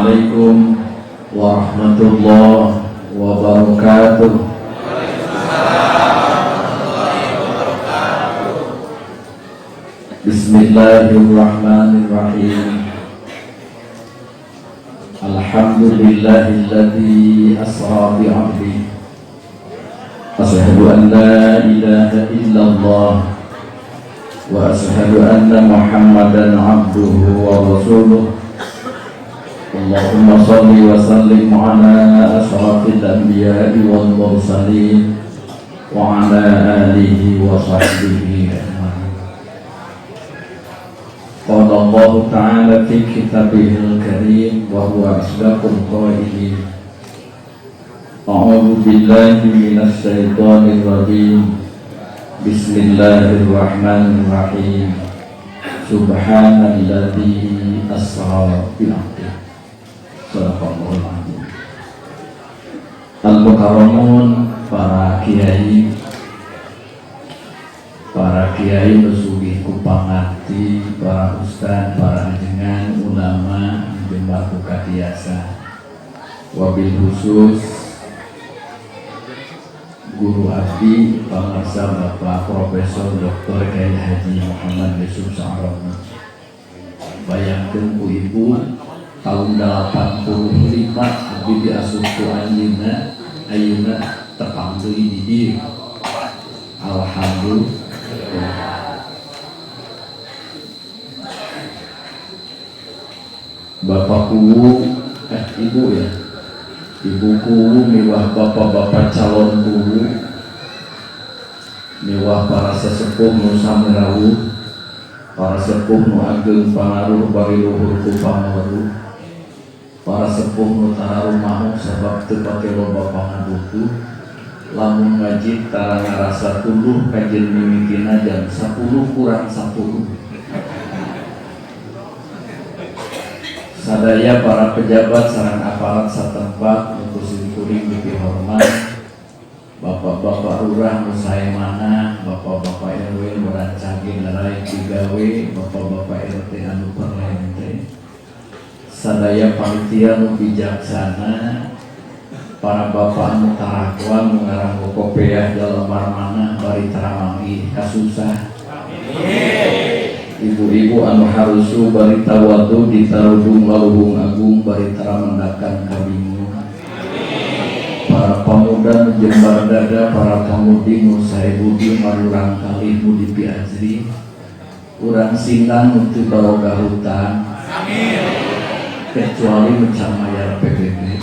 Assalamualaikum warahmatullahi wabarakatuh. Bismillahirrahmanirrahim. Alhamdulillahilladzi asra bi'abdihi. Asyhadu an la ilaha illallah wa asyhadu anna Muhammadan abduhu wa rasuluh. Allahumma salli wa sallim ala asyrafil anbiya'i wal mursalin wa ala alihi wa sahbihi ajma'in. Qala Allah ta'ala fi kitabihil karim wa huwa asdaqul qailin. A'udzu billahi minasy syaithanir rajim. Bismillahirrahmanirrahim. Subhanalladzi asra bi'abdihi. Al-Mukarramun, para kiai bersugih ku pangati, para ustaz, para ajengan, ulama, jembar buka tiasa, wabil khusus guru abdi pamarsa Bapak Profesor Dr. Kiai Haji Muhammad Yusuf Sa'rawi. Bayangkeun ku ibu tahun 85 abdi diasuh ku ayeuna tepang deui di dieu. Alhamdulillah. Bapak kuwu ibu ya. Ibu kuwu miwah bapak-bapak calon kuwu, miwah para sesepuh nu samerawuh, para sepuh nu ageng pangaruh bari luhur ku pangaruh, para sepuh nu tararuh mahu sabab teu pake loba pangabutuh, lamun ngaji tara ngarasa tunduh kajen mimitina jam 10 kurang 10. Sadaya para pejabat sareng aparat satempat nu kuring dipih hormat, bapak-bapak lurah nu sae mana, bapak-bapak RW nu rancage ngarai digawe, bapak-bapak RT anu perlente, sadaya panitia nu bijaksana, para bapak anu tarakwa nu ngarang kopiah dalemar mana bari taramangi kasusah. Ibu-ibu anu harusu bari tawadu ditarudung laluhung agung bari taramandakan kabingung. Para pemuda nu jembar dada, para pamudi nu sae budi marurang kalih budi piajri, urang sindang nu teu baroga hutang. Amin. Kecuali mencamayar PBB.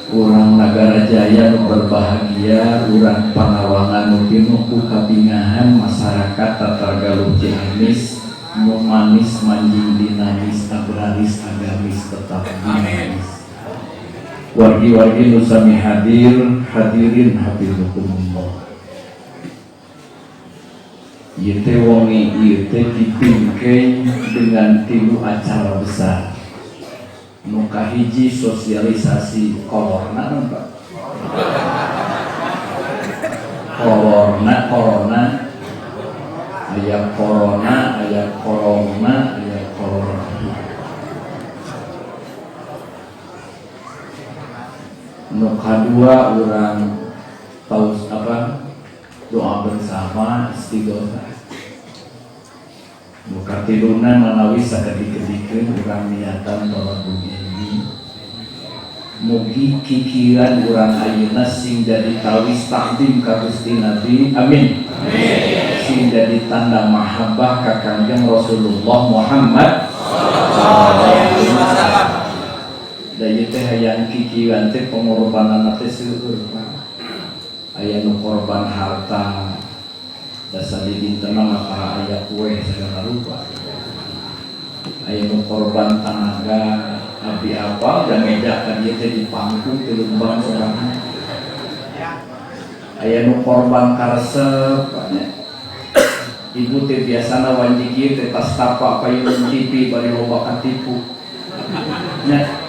Urang Nagara Jaya nu berbahagia, urang Pangawangan nu pinuh ku kabingahan masyarakat Tatargaluh Ciamis nu manis manjing dinamis agraris agamis tetap dinamis. Wargi-wargi nu sami hadirin hafizukumullah. Ieu teh wengi ieu teh dipingkeun dengan 3 acara besar. Nu kahiji sosialisasi corona Pak. Corona aya corona. Nu kadua urang taus doa bersama istighotsah. Nu katiluna manawi sakedik-kedikeun urang niatan bahwa bumi ini mugi kikiran urang ayeuna sing jadi tawis takdim ka Gusti Nabi. Amin. Sing jadi tanda mahabbah ka Kanjeng Rasulullah Muhammad sallallahu alaihi wasallam. Da ieu teh hayang kikiran teh pengorbanan teh seueur Pak. Aya nu korban harta, dasar di dinten maka aya kue segala rupa. Aya nu korban tenaga, abdi apal dan meja kan ieu teh dipangku ti lembang sorangan. Aya nu korban karesep, ibu teh biasana wanci kieu teh tas tapak payun TV bari loba katipu. Nya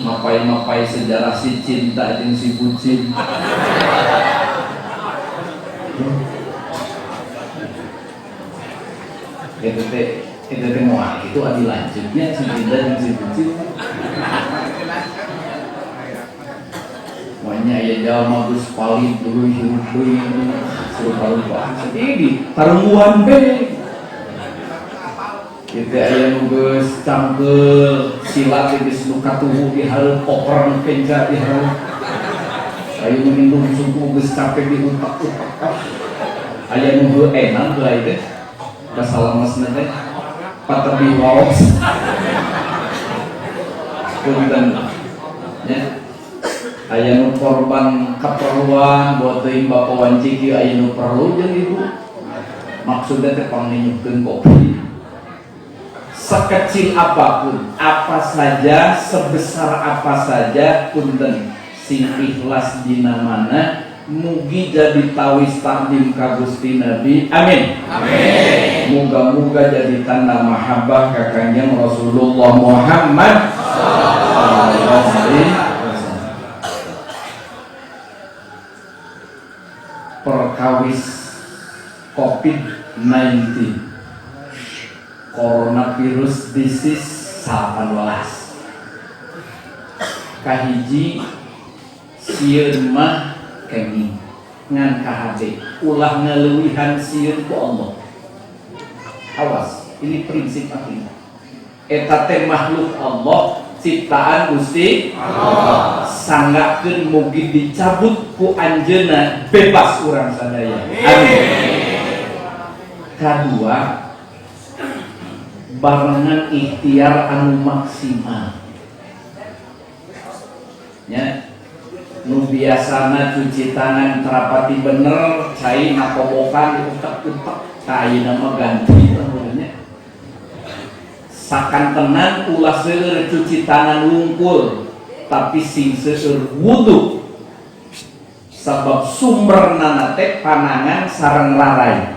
mapai sejarah si cinta jeung si bucin. Itu teh Kita tengok itu ada lanjutnya cerita dan cerita. Makanya ya jauh magus paling dulu hidup suruh taruhan. Ini taruhan be. Kita ayam magus cangkel silat di seluka tubuh di hal operan kenca di hal. Ayo minum suku magus capek di utak-utak. Ayam magus enak lah itu. Kasalamas nanti. Patabi wawas punten ya aya nu korban keperluan buat teuing bapak wanciki aya nu perlu jeung ibu maksudnya teh panginjukeun kopi sekecil apapun apa saja sebesar apa saja punten sing ikhlas dina mana mugi jadi tawis takdim ka Gusti Nabi. Amin. Amin. Muga-muga jadi tanda mahabbah ka Kanjeng Rasulullah Muhammad sallallahu alaihi wasallam. Perkawis COVID-19 coronavirus disease 18 kahiji sieun mah kenging ngan KHD ulah ngeleuwihan sieun ku Allah. Awas, ini prinsip akidah. Eta teh makhluk Allah, ciptaan Gusti Allah. Sanggakeun mugi dicabut ku anjeunna bebas urang sadaya. Amin. Kadua, barengan ikhtiar anu maksimal. Ya. Nu biasana cuci tangan terapati bener cai nakobokan diutak-utak cai nama ganti namanya sakan tenan ulah seueur cuci tangan wungkul tapi sing seueur wudu sabab sumberna teh panangan sareng larai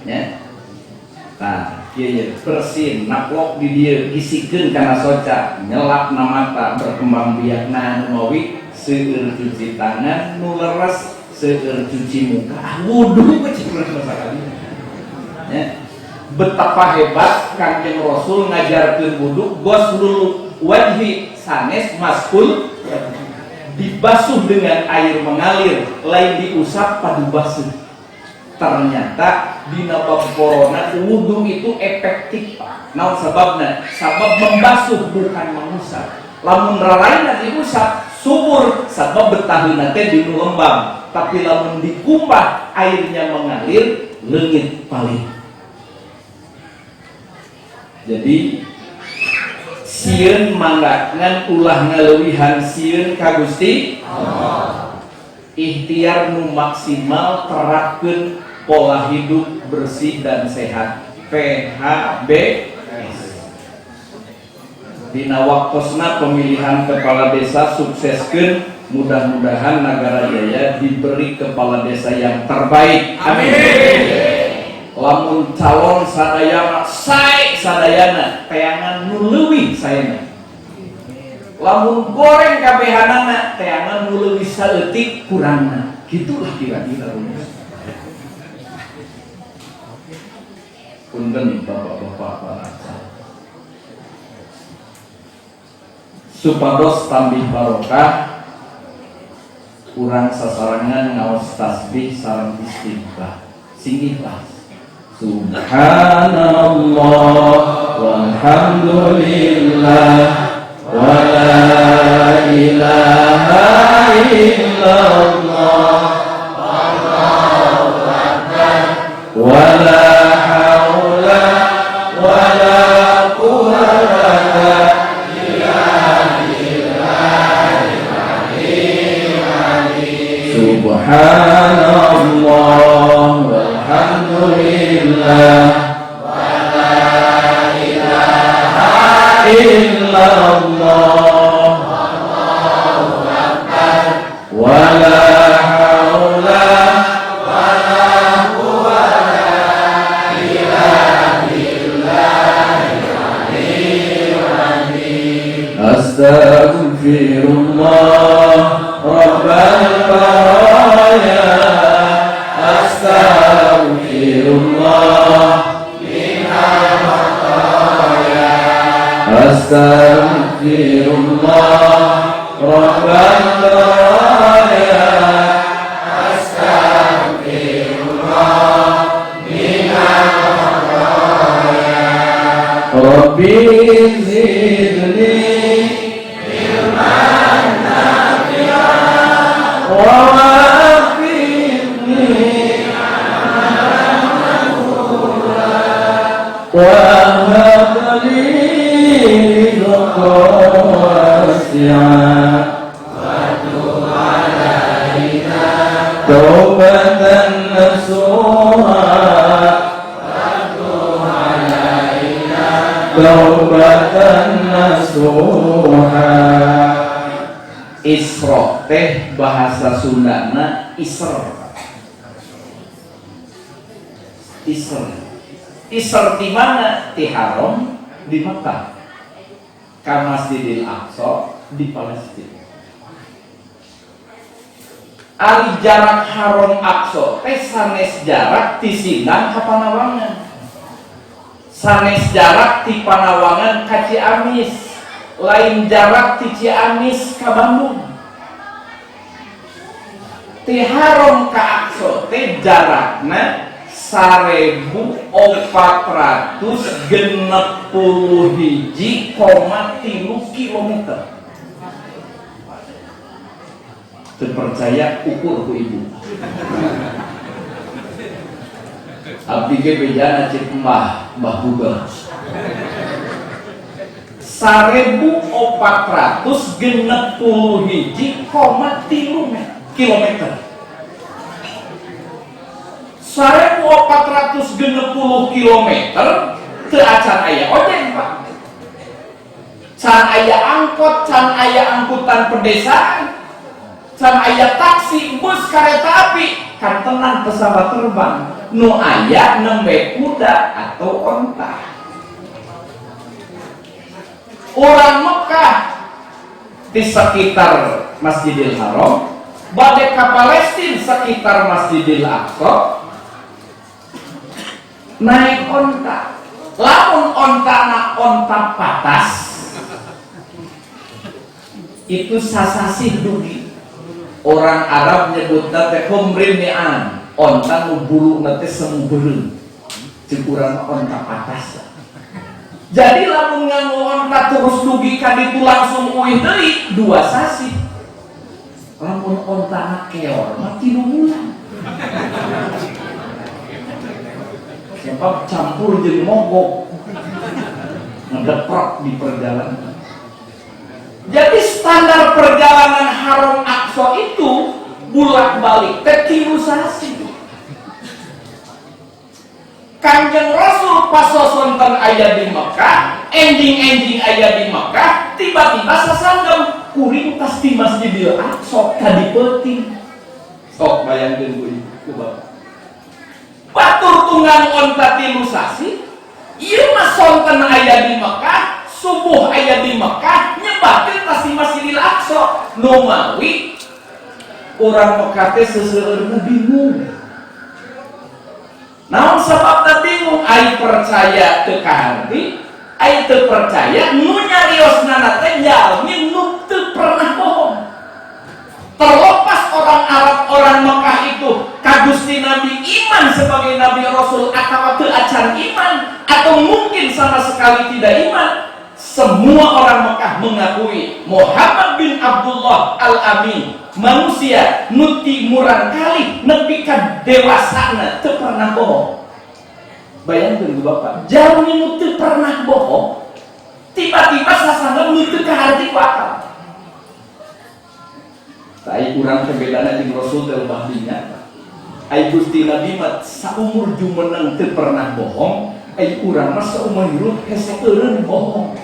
ya nah kieu bersin naplok di dieu gisikeun kana soca nyelapna mata berkembang biakna anu mawi seueur cuci tangan nu leres seueur cuci muka wudu cek masalah ya betapa hebat Kanjeng Rasul ngajarkeun wudu ghuslul wajhi sanes maskul dibasuh dengan air mengalir lain diusap padu basuh. Ternyata dina bab corona wudu itu efektif Pak. Naon sababna? Sabab membasuh bukan mengusap. Lamun ralaina diusap subur sabab betaheuna teh di lembab, tapi lamun dikumpah airnya mengalir leungit paling. Jadi sieun mangga ngan ulah ngaleuwihan sieun ka Gusti Allah. Ikhtiar nu maksimal terapkeun pola hidup bersih dan sehat PHBS. Dina waktosna pemilihan kepala desa sukseskeun, mudah-mudahan Nagara Jaya diberi kepala desa yang terbaik. Amin. Lamun calon sadayana sae sadayana teangan nu leuwih saena. Lamun goreng kabehanana teangan nu leuwih saeutik kurangna. Gitulah kira-kira rumus. Punten Bapak-bapak para supados tambih barokah urang sasarangan ngaos tasbih sareng istighfar sing ikhlas subhanallah walhamdulillah wa la ilaha illallah wallahu akbar wa la haula wa la quwwata subhanallah walhamdulillah wa la ilaha illallah wallahu akbar wa la haula wa la quwwata illa billahil aliyyil azim. Astaghfirullah rabbal baraya astaghfirullah min Astaghfirullah Rabbal baraya. Astaghfirullah minal baraya. Rabbi zidni ilman nafi'an wa waffiqni wa hab li rizqan wasi'an wa tub alaina taubatan nasuha wa tub alaina taubatan nasuha. Isra teh bahasa Sundana isr. Isr di mana? Di Haram, di Makkah. Ka Masjidil Aqsa di Palestina. Ari jarak Haram Aqsa teh sanes jarak ti Sindang ka Panawangan. Sanes jarak ti Panawangan ka Ciamis. Lain jarak ti Ciamis ka Bandung. Ti Haram ka Aqsa teh jarakna 1461,3 kilometer. Terpercaya ukur ku ibu. Abdi ge bejana cek Mbah Google. 1461,3 kilometer. 1460 kilometer ke acan aya ojek Pak. Can aya angkot, can aya angkutan pedesaan, can aya taksi, bus, kereta api, kan tenang pesawat terbang. Nu aya nembe kuda atau onta. Orang Mekah di sekitar Masjidil Haram, bade ka Palestina sekitar Masjidil Aqsa. Naik onta, lamun onta na onta patas, itu sasasih dugi. Orang Arab nyebutna teh humrinian, onta nu bulu nate semu beureum, cukuran onta patas. Jadi lamun nganggo onta terus dugi ka ditu langsung uih deui 2 sasi. Lamun onta na keor mah 3 bulan. Sebab campur jeung mogok ngedeprok di perjalanan. Jadi standar perjalanan Haram Aqsa itu bulak-balik teh 3 sasi. Kanjeng Rasul pas sonten aya di Mekah, ending aya di Mekah, tiba-tiba sasanggem kuring tas di Masjidil Aqsa ka dipeuting. Sok bayangkeun ku Bapak. Batur tunggang onta 3 sasi, ieu mah sonten aya di Mekah, subuh aya di Mekah, nyebakeun tas di Masjidil Aqsa. Nu mawi urang Mekah teh seseueurna bingung. Naon sababna bingung? Ai percaya teu kaharti, ai teu percaya nu nyariosna teh jalmi nu teu pernah bohong. Terlepas orang Arab, orang Mekah itu ka Gusti Nabi iman sebagai Nabi Rasul atau teu acan iman, atau mungkin sama sekali tidak iman, semua orang Mekah mengakui Muhammad bin Abdullah Al-Amin, manusia nuti murang kali nepi ka dewasana teu pernah bohong. Bayangkeun Bapak, jalmi nu teu pernah bohong, tiba-tiba sasana nu teu kaharti ku akal. Ai urang teh bedana jeung Rasul teh lebah dinya. Ai Gusti Nabi mah saumur jumeneng teu pernah bohong, ai urang mah saumur hirup hese eureun bohong.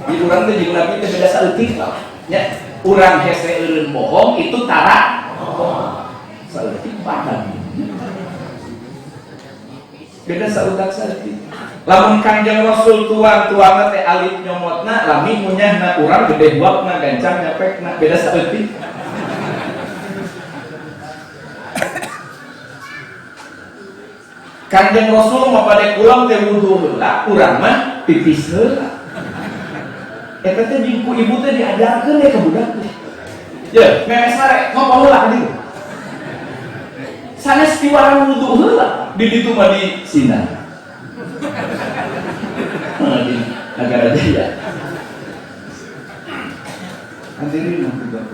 Di urang teh jeung Nabi teh beda saeutik lah. Nya, urang hese eureun bohong itu tara bohong. Saeutik badan. Beda saudak saeutik. Lamun Kanjeng Rasul tuang teh alit nyomotna, lami munyahna urang gede buakna gancang nyapekna, beda saeutik. Kanjeng Rasul mah pada pulang teh wudu heula, urang mah pipis heula. Eta teh ku ibu teh diajarkeun ya ka budak teh. Ya, memes sare ngomong heula ka dieu. Sanes tiwarang wudu heula, di ditu mah di Sina. Di Nagara Jaya. Hadirin hadirat.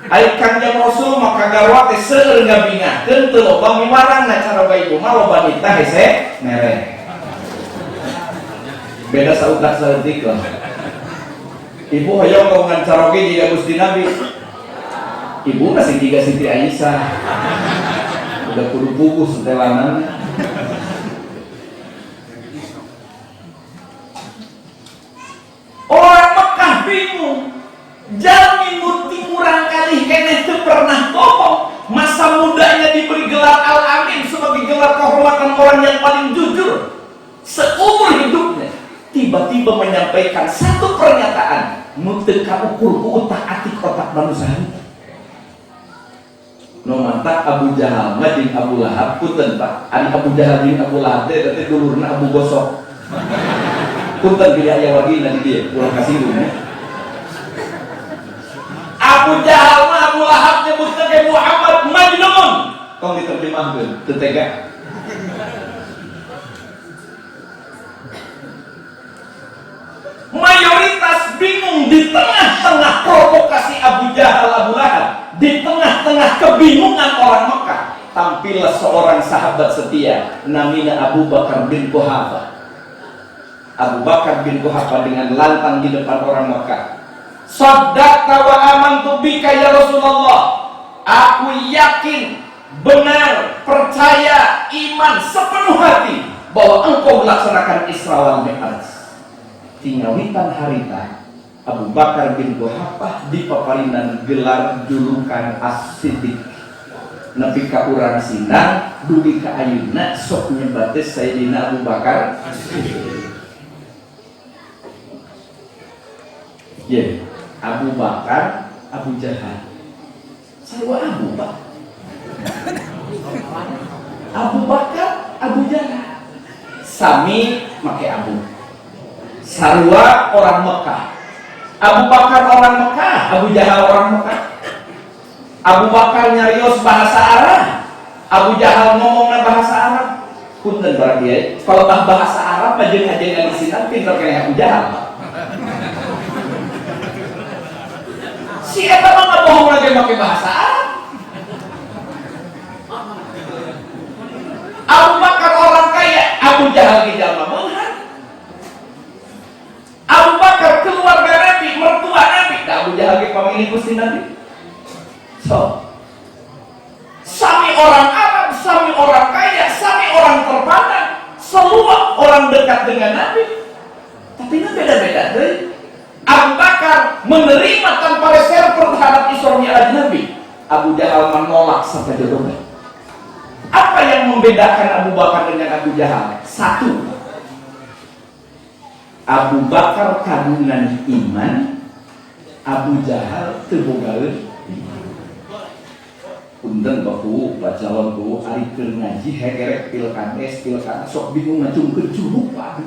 Ai Kanjeng Rasul maka garwa teh seueur ngabingakeun teu loba miwarangna cara bae ibu mah loba nita hese mere. Beda saudak saeutik lah. Ibu hoyong kaungan caroge jiga Gusti Nabi. Ibu masih jiga Siti Aisyah. Udah kudu puguh setelanannya. Orang Mekah bingung. Jami murti murang kali keneh teu pernah bohong. Masa mudanya diberi gelar Al-Amin sebagai gelar kehormatan orang yang paling jujur seumur hidupnya. Tiba-tiba menyampaikan satu pernyataan, muteu kaukur ku utak-atik otak manusia. Nu mantak Abu Jahal mah jeung Abu Lahab punten Pak. Ari Abu Jahal jeung Abu Lahab teh dulurna Abu Gosok. Punten pilih aya wagina di dieu, ulah kasih dunya. Abu Jahal mah Abu Lahab nyebutkeun ke Muhammad majnun. Tong diterjemahkeun teu tega. Mayoritas bingung di tengah-tengah provokasi Abu Jahal Abu Lahab, di tengah-tengah kebingungan orang Mekah, tampillah seorang sahabat setia namanya Abu Bakar bin Quhafah. Abu Bakar bin Quhafah dengan lantang di depan orang Mekah. Saddaqta wa amantu bika ya Rasulullah. Aku yakin, benar, percaya, iman sepenuh hati bahwa engkau melaksanakan Isra wal Mi'raj. Tingawitan harita Abu Bakar bin Quhafah dipaparinan gelar julukan As-Siddiq. Nepi ka urang Sina, dugi ka ayeuna sok nyebate Sayyidina Abu Bakar As-Siddiq. Ya, Abu Bakar, Abu Jahal. Sarua Abu Pak. Abu Bakar, Abu Jahal. Sami make Abu. Sarua orang Mekah. Abu Bakar orang Mekah, Abu Jahal orang Mekah. Abu Bakar nyarios bahasa Arab, Abu Jahal ngomongna bahasa Arab. Punten barang dia, kalau bahasa Arab mah jeung ajengan di sini pinter kaya Abu Jahal. Si eta mah ngabohong lagi make bahasa Arab. Abu Bakar orang kaya, Abu Jahal ge jalma beunghar. Abu Bakar keluarga Nabi, mertua Nabi, Abu Jahal ge pamilih Gusti Nabi. So, sami orang Arab, sami orang kaya, sami orang terpandang, semua orang dekat dengan Nabi. Tapi itu beda-beda deh. Abu Bakar menerima tanpa reserve terhadap Isra Mi'raj Nabi. Abu Jahal menolak sampai jodohnya. Apa yang membedakan Abu Bakar dengan Abu Jahal? Satu, Abu Bakar kagungan iman, Abu Jahal teu bogaeun iman. Punten baku bacalon ku ari keur ngaji hegerek pilkades pilkada sok bingung ngacungkeun curug Pak.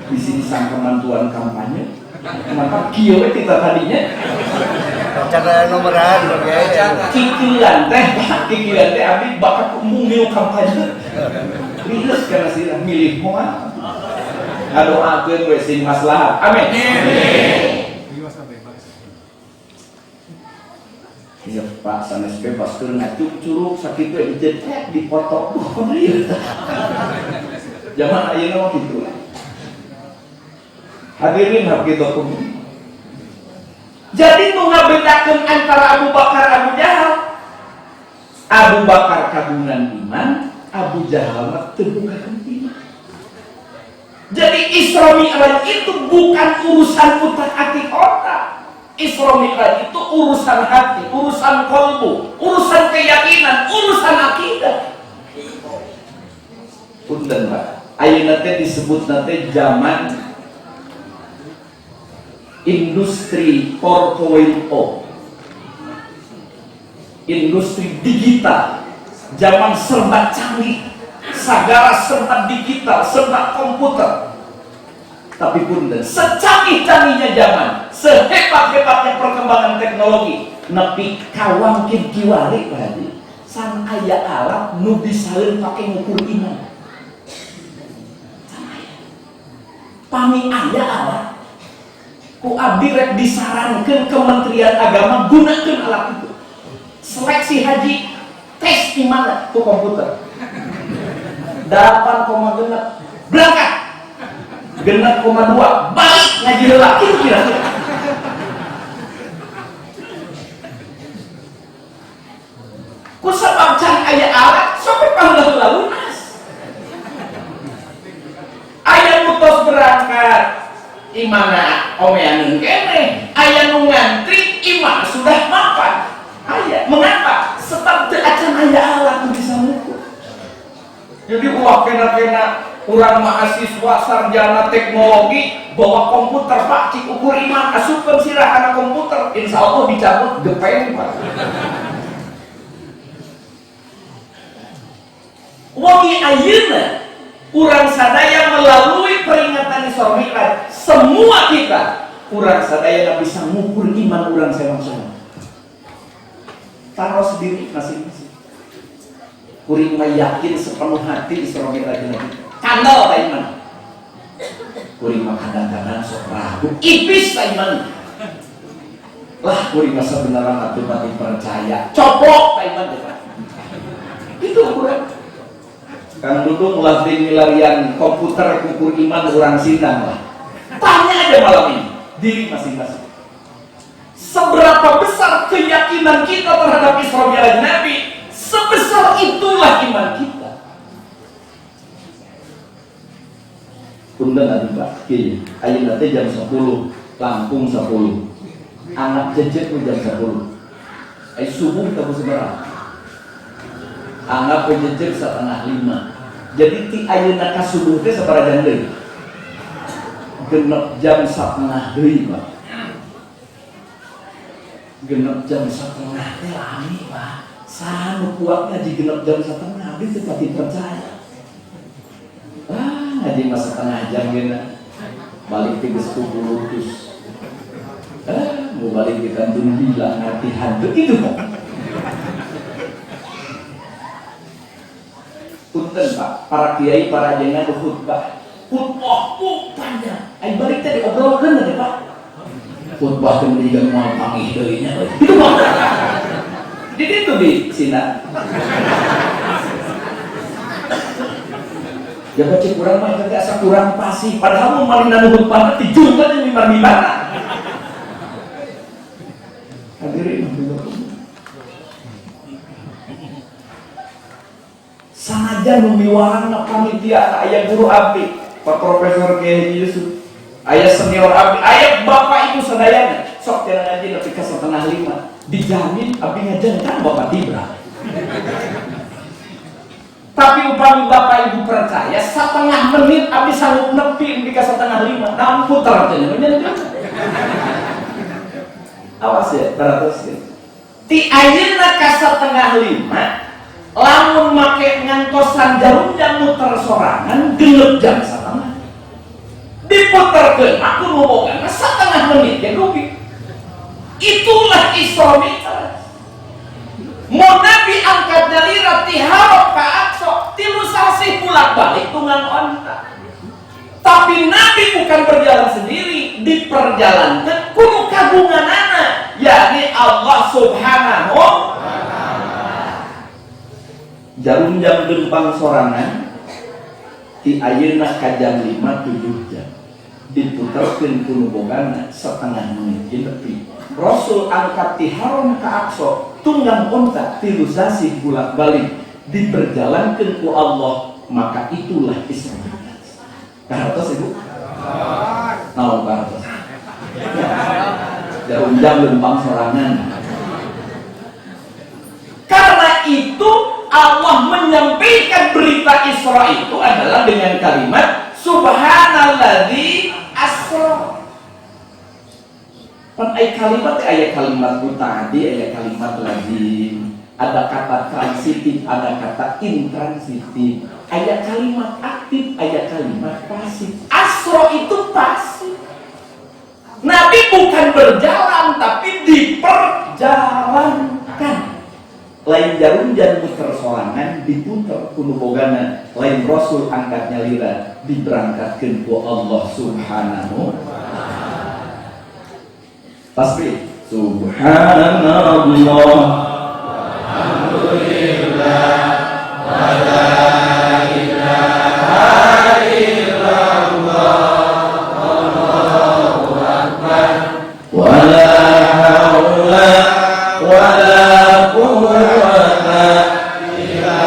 Di sini sang kemantuan kampanye. Maka kieu we kita tadinya. Cara nomoran ya. Kikilan teh, kikilan teh abdi bakat umum miu kampanye. Riles kana sirah milih moal. Ngadoakeun we sing maslahat. Amin. Iya Pak, sanes bebas keur ngacuk curug sakitu dijetek dipoto. Duh, ieu. Zaman ayeuna mah kitu. Hadirin hafizakum. Jadi nu ngabedakeun antara Abu Bakar Abu Jahal. Abu Bakar kagungan iman, Abu Jahal mah teu bogakeun iman. Jadi Isra Mi'raj itu bukan urusan utak-atik otak. Isra Mi'raj itu urusan hati, urusan kalbu, urusan keyakinan, urusan akidah. Punten Pak, ayeuna teh disebutna teh zaman Industri 4.0, industri digital, zaman serba canggih, segala serba digital, serba komputer. Tapi pun secanggih-canggihnya zaman, sehebat-hebatnya perkembangan teknologi, nepi kawang kiwari tadi, sang aya alat nu bisaeun pake ngukur iman. Pami aya alat, ku abdi rek disarankeun Kementerian Agama gunakeun alat itu. Seleksi haji, tes iman ku komputer. 8,6 berangkat. 6,2 balik ngaji heula itu kira-kira. Ku sabab can aya alat sampai panggil lunas. Aya mutos berangkat imana omeaneun kene, aya nu ngantri imana sudah mapan. Aya mengapa? Sebab teu acan aya alat nu bisa ngukur. Jadi ulah kena-kena urang mahasiswa sarjana teknologi bawa komputer Pak cik ukur iman asupkeun sirah kana komputer insya Allah dicabut gepeng Pak. Wangi ayeuna urang sadaya melalui peringatan Isra Mi'raj semua kita urang sadaya bisa ngukur iman urang seorang-seorang. Taruh sendiri masing-masing. Kuring mah yakin sepenuh hati Isra Mi'raj kita. Kandal ta iman. Kuring mah kadang-kadang sok ragu, ipis ta iman. Lah kuring mah sebenarnya atuh mati percaya, coplok ta iman teh. Itu kurang. Kang Dudung ulah milarian komputer ukur iman urang sidang lah. Tanya aja malam ini diri masing-masing. Seberapa besar keyakinan kita terhadap Isra Mi'raj Nabi, sebesar itulah iman kita. Punten atuh Pak, kieu. Ayeuna teh jam 10, Lampung 10. Anak cecet jam 10. Subuh teu sabaraha. Anggap cecet 4:30. Jadi ti ayeuna ka subuh teh sabaraha jam deui? Genep jam 4:30 deui, Pak. Genep jam 4:30 teh lami, Pak. Sanu kuat ngaji genep jam 4:30 abdi teu pati percaya. Ngaji masa setengah jam gena balik ke geus lutus. Mau balik ke kandung bilang hati handuk itu Pak. Punten Pak, para kiai para jenengan khutbah. Khutbah panjang. Ai balik teh diobrolkeun teh Pak. Khutbah teh mendingan moal pangih deui nya. Itu Pak. Di ditu di Sina. Ya baca kurang mah itu asa kurang pasti padahal mau malina nuhun panah dijungkan yang mimar-mimar. Hadirin sanajan memiwahan panitia aya guru abdi Pak Profesor Kiai Yusuf, aya senior abdi, aya bapak ibu sadayana sok teu ngaji nepi ka 4:30 dijamin abdi ngajen kan bapak tibra. Tapi upami bapak ibu percaya setengah menit abdi sanggup nepi di ka 4:30 namun puter teh awas ya 100 ya. Ti ayeuna ka 4:30 lamun make ngantosan jarum jam muter sorangan genep jam 1:30 diputerkeun aku ngomongana 1/2 menit ya rugi. Itulah Isra Mi'raj. Mau Nabi angkat dari rati harap ke Aqsa, tilu sasih pulak balik tunggang onta. Tapi Nabi bukan berjalan sendiri, diperjalankan kudu kagungan anak, yakni Allah Subhanahu. Jarum jam dempang sorangan, di ayeuna ka jam 5 7 jam. Diputerkeun kudu bogana 1/2 menit lebih. Rasul angkat ti haram ka Aqsa tunggang onta tilu sasih bolak balik diperjalankan ku Allah, maka itulah Isra Mi'raj. Kahartos Ibu? Naon kahartos? Jarum jam lempang sorangan. Karena itu Allah menyampaikan berita Isra itu adalah dengan kalimat Subhanalladzi asra. Pan ayat kalimat ayat kalimat muta'addi, ayat kalimat lazim, Ada kata transitif, ada kata intransitif. Ada kalimat aktif, ada kalimat pasif. Asro itu pasif. Nabi bukan berjalan, tapi diperjalankan. Lain jarum dan muter sorangan, diputer kuno bogana. Lain Rasul angkatnya lira, diberangkatkan ku Allah Subhanahu. Tasbih. Subhanallah, alhamdulillah, wa la ilaha illallah, Allahu akbar, wa la haula wa la quwwata illa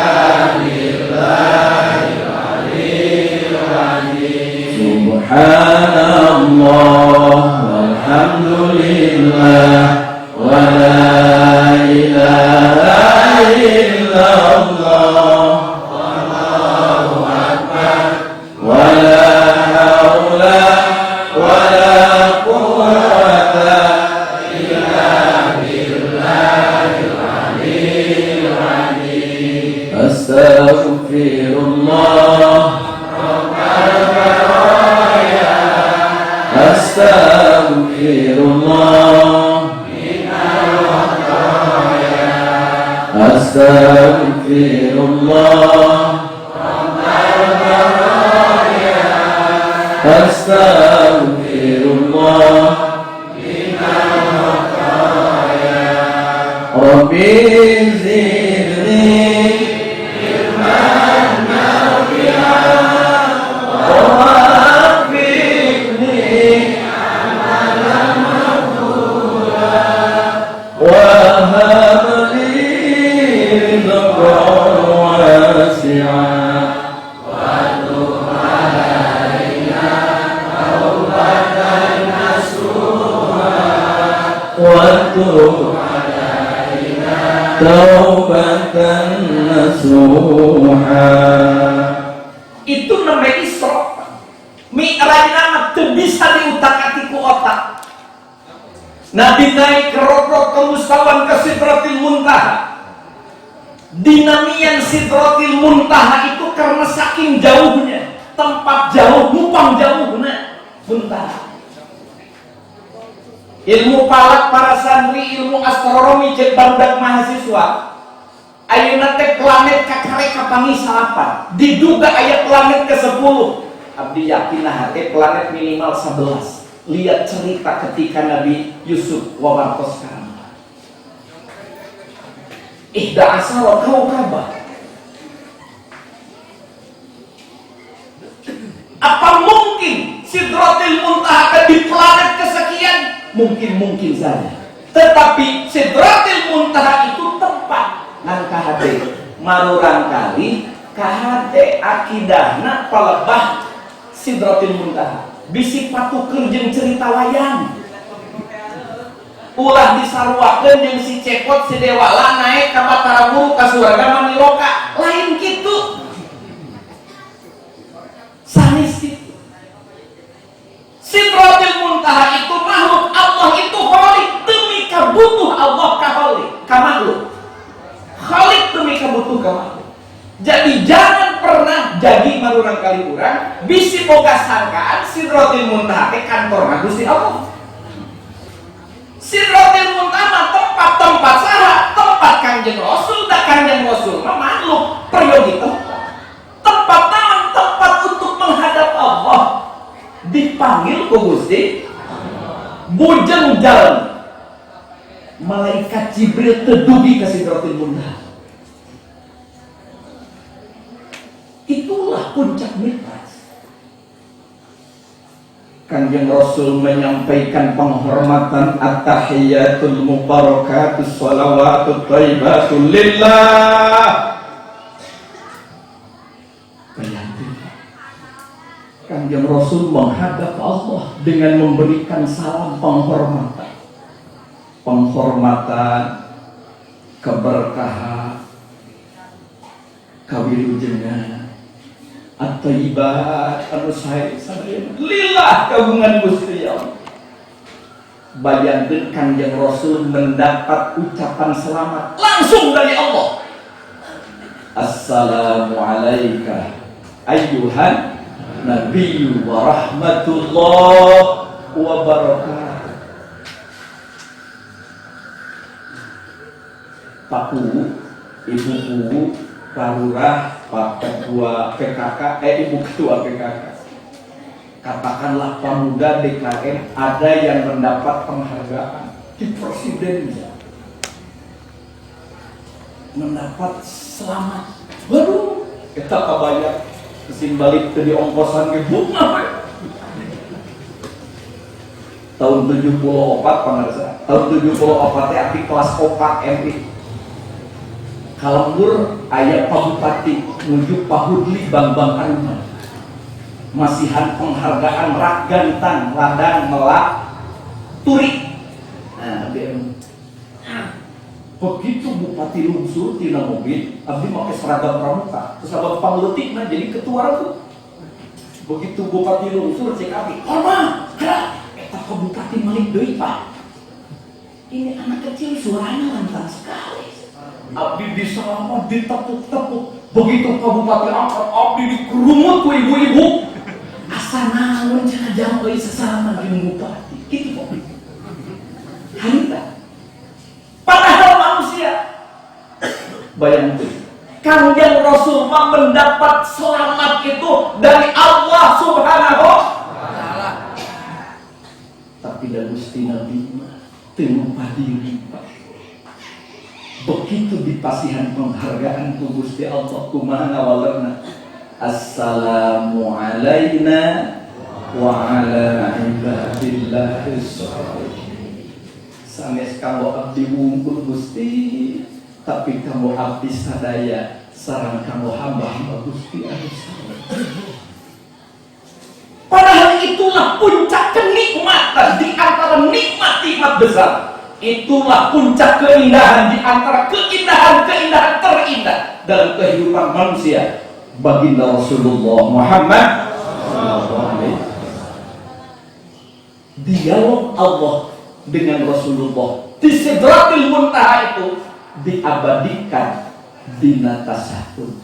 billahil aliyyil azim. Subhanallah, walhamdulillah, wa la ilaha illallah, Allahu akbar, wa la haula wa la quwwata illa billahil aliyyil azim. Astaghfirullah, Astaghfirullah, Astaghfirullah, Astaghfirullah, Rabbi zidni ilman nafi'an wa wafiqni amalan maqbulan wa hab li rizqan wasi'an wa tub alaina tawbatan nasuha wa tub taubatan nasuha. Itu namanya Isra. Mi'raj nama teu bisa diutak-atik ku otak. Nabi naik ke rokok ke mustawan ke Sidratil Muntaha. Dinamian Sidratil Muntaha itu karena saking jauhnya, tempat jauh, mupang jauhnya Muntaha. Ilmu palak para santri, ilmu astronomi cek barudak mahasiswa. Ayeuna teh planet kakare kapangi salapan. Diduga aya planet ke-10. Abdi yakin nah planet minimal 11. Lihat cerita ketika Nabi Yusuf wawartos karam. Ihda asara kaukaba. Apa mungkin Sidratil Muntaha di planet kesekian? Mungkin saja. Tetapi Sidratil Muntaha itu tempat nang kahade marurang kali kahade akidahna palebah Sidratil Muntaha bisi patukeun jeung cerita wayang ulah disarwakeun jeung si Cekot si Dewala naik ka Batara Guru ka surga Maniloka lain kitu sanes kitu. Sidratil Muntaha itu makhluk Allah itu khalik demi kabutuh Allah ka khalik ka makhluk khalik demi kabutuh ka makhluk. Jadi jangan pernah jadi marurang kali urang bisi boga sangkaan Sidratil Muntaha teh kantorna Gusti Allah. Sidratil Muntaha tempat saha? Tempat Kanjeng Rasul da Kanjeng Rasul mah makhluk peryogi tempat naon tempat untuk menghadap Allah. Dipanggil ku Gusti bujeng jalan malaikat Jibril tedugi ke Sidratil Muntaha. Itulah puncak Mi'raj. Kanjeng Rasul menyampaikan penghormatan at-tahiyatul mubarakatus shalawatut thayyibatul lillah. Bayangkan Kanjeng Rasul menghadap Allah dengan memberikan salam penghormatan. Penghormatan, keberkahan, kawilujengan, at-thayyibat anu sae sadaya lillah kagungan Gusti Allah. bayangkan Kanjeng Rasul mendapat ucapan selamat langsung dari Allah. Assalamualaikum ayyuhan nabiyyu wa rahmatullah wa barakatuh. Pak Ibu, Ibu Pak Lurah, Pak Ketua PKK, Ibu Ketua PKK, katakanlah pemuda DKM ada yang mendapat penghargaan di presidennya, mendapat selamat. Waduh, kita kebayang kesin balik ke di ongkosan ke bunga. Tahun 74 pemirsa, tahun 74 arti kelas 4 MI. Kalembur ayat Pak Bupati menuju Pak Hudli Bambang Aruman. Masihan penghargaan rak gantang ladang melak turi. Nah, begitu Bupati lungsur tina mobil, abdi pakai seragam pramuka, terus abang pangletik nah jadi ketua itu. Begitu Bupati lungsur cek abdi, "Horma, gerak, eta ke Bupati malik deui, Pak." Ini anak kecil suaranya lantang sekali. Abdi diselamat, ditepuk-tepuk. Begitu Pak Bupati angkat, abdi dikerumut ku ibu-ibu. Asa naon cenah jam euy sesama jeung Bupati. Kitu kok. Harita. Padahal manusia. Bayangkan, Kanjeng Rasul mendapat selamat itu dari Allah Subhanahu wa taala. Tapi da Gusti Nabi mah teu diri, Pak. Begitu dipasihan penghargaan ku Gusti Allah kumaha ngawalerna. Assalamu alayna wa ala ibadillahis sholihin. Sanes kanggo abdi wungkul Gusti, tapi kanggo abdi sadaya sareng kanggo hamba-hamba Gusti anu saleh. Padahal itulah puncak kenikmatan di antara nikmat-nikmat besar. Itulah puncak keindahan di antara keindahan-keindahan terindah dalam kehidupan manusia. Baginda Rasulullah Muhammad SAW. Dialog Allah dengan Rasulullah di Sidratil Muntaha itu diabadikan di tasahud.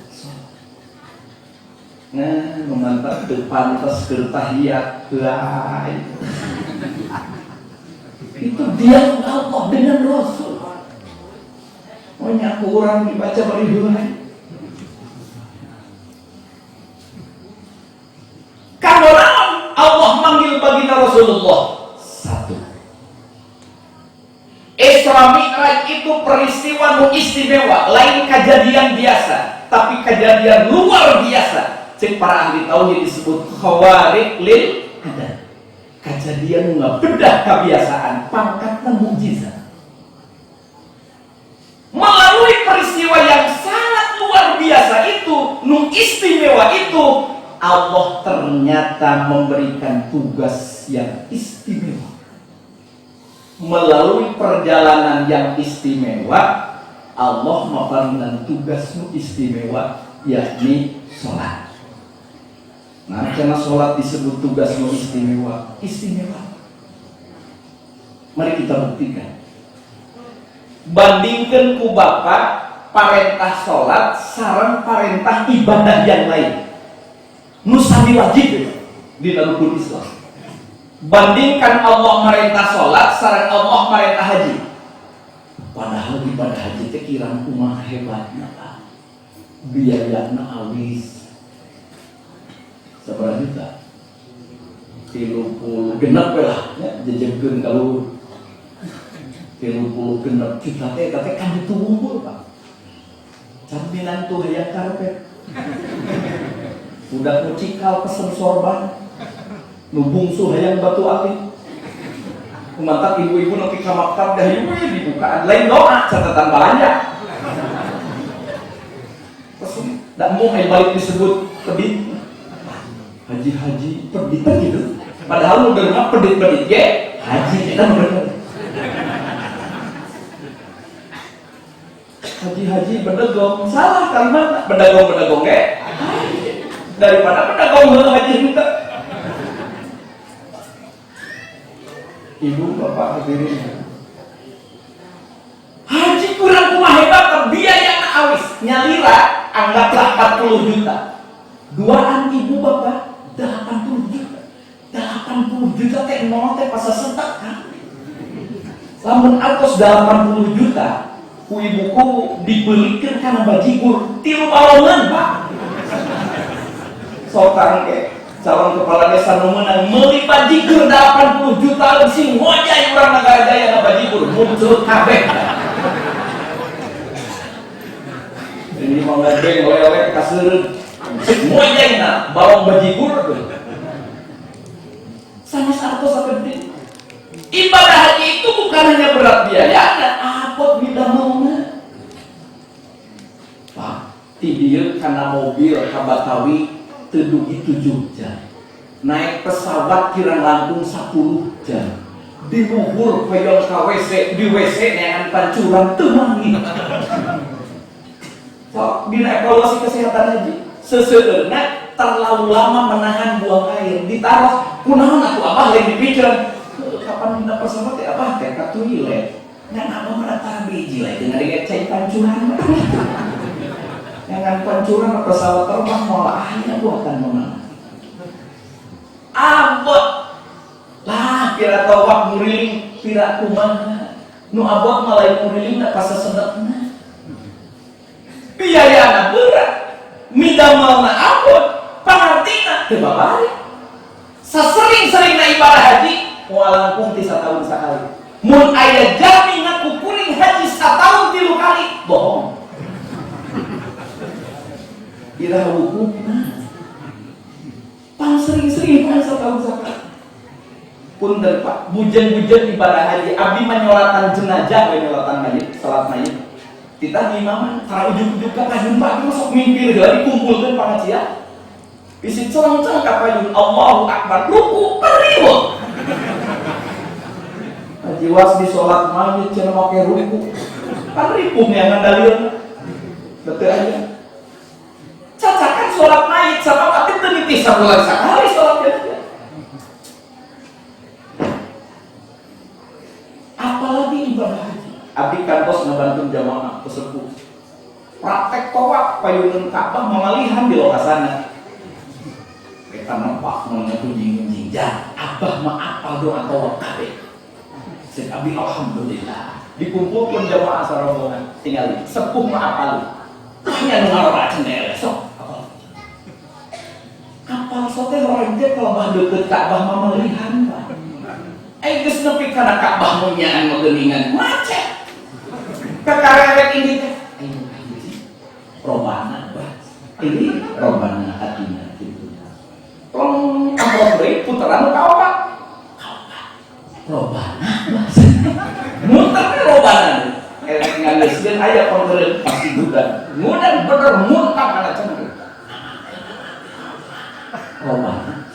Nah, memantap ke pantas ke tahiyat lain. Itu dialog Allah dengan Rasul. Banyak orang dibaca beribuan. Kalau Allah manggil baginda Rasulullah satu. Isra Mi'raj itu peristiwa nu istimewa, lain kejadian biasa, tapi kejadian luar biasa. Cek para ahli tauhid disebut khawarik lil adat. Kejadian nggak bedah kebiasaan, pangkatnya mukjizat. Melalui peristiwa yang sangat luar biasa itu, nu istimewa itu, Allah ternyata memberikan tugas yang istimewa. Melalui perjalanan yang istimewa, Allah memberikan tugas nu istimewa, yakni sholat. Nah, karena sholat disebut tugas nu istimewa, istimewa. Mari kita buktikan. Bandingkan ku bapak parentah sholat sareng parentah ibadah yang lain. Nusani wajib di dalam rukun Islam. Bandingkan Allah merintah sholat sareng Allah merintah haji. Padahal ibadah haji teh kirang kumaha hebatna, Pak. Biayana awis. Seberapa juta? 30 genep lah, ya, jejengkeun kalau 30 genep juta teh, tapi kan itu unggul, Pak. Cambilan tuh hayang karpet. Udah kucikal pesen sorban, nubungsu hayang batu alit. Kumantap ibu-ibu nanti kamaktab dah ibu dibukaan lain doa catatan banyak. Pesen, tak mau balik disebut pedit. Haji-haji pedit gitu. Padahal udah dengar pedit-pedit ya, haji kita bener. Haji-haji bedegong, salah kalimat bedegong ya. Daripada bedegong haji juga. Ibu bapak hadirin, haji kurang kumaha hebat biaya awis nyalira anggaplah 40 juta. Duaan ibu bapak 80 juta. 80 juta teh nol teh pas setak kan. Lamun atos 80 juta ku ibuku dibelikan kana bajigur 3 balongan Pak. Sotang ke calon kepala desa nu meunang meuli bajigur 80 juta sing ngojay urang Nagara Jaya na bajigur muncul kabeh. Ini mau ngadeng oleh-oleh kaseureun ngojay na balong bajigur tuh. Sama sartos sakedeung. Ibadah haji itu bukan hanya berat biaya, apot midamelna. Pak, ti dieu kana mobil ka Batawi teu dugi 7 jam. Naik pesawat kirang langkung 10 jam. Di luhur hoyong ka WC, di WC neangan pancuran teu mangi. Sok dina evaluasi kesehatan haji, seseueurna terlalu lama menahan buang air, ditaruh kunaon atuh abah lain dipikeun. Kapan dina pesawat teh abah teh ka toilet. Ngan abah mah tara biji lain dengan ngecek pancuran. Dengan pancuran pesawat terbang moal aya buatan mana. Abot lah kira tawak muriling kira kumaha. Nu abot mah lain muriling da pasasedepna. Biayana berat. Midamelna abot, pangartina teu babari. Sasering-seringna ibadah haji moal langkung ti satahun sakali. Mun aya jami ngaku kuring haji satahun 3 kali, bohong. Ira hukumna. Pang sering-sering pang satahun sakali. Punten Pak, bujen-bujen ibadah haji abdi menyolatan jenazah we nyolatan mayit, salat mayit. Kita imaman tara ujug-ujug ka payun Pak masuk mimpi heula dikumpulkeun pangajian. Bisi celeng-celeng ka payun Allahu Akbar ruku periwo. Jiwas di sholat mayit cenah make ruku. Kan ripuh neangan dalilna. Betul aja. Cacakan sholat mayit sama tapi teu dipisah bulan sakali sholat jenazah. Apalagi ibadah haji. Abdi kantos ngebantu jamaah pesepuh. Praktek tawaf payungan Ka'bah mangalihan di lokasana. Kita nampak mengenai kunjing-kunjing jan. Abah mah apal doa tawaf kabeh. Sing abdi alhamdulillah dikumpulkan jamaah sarombongan tinggal sepuh mah apal. Nya nu ngaroba cenah sok apal. Apal sote orang teh kalau bah deukeut Ka'bah mah malihan Pak. Geus nepi kana Ka'bah mun nyaan geuningan macet. Kakarewek ini teh robana Pak. Ini robana hatinya gitu. Tong amplop deui puteran ka opat. Robana muntah robana elek ngaleuskeun aya kontrol pasti juga mudah bener muntah kana cenah robana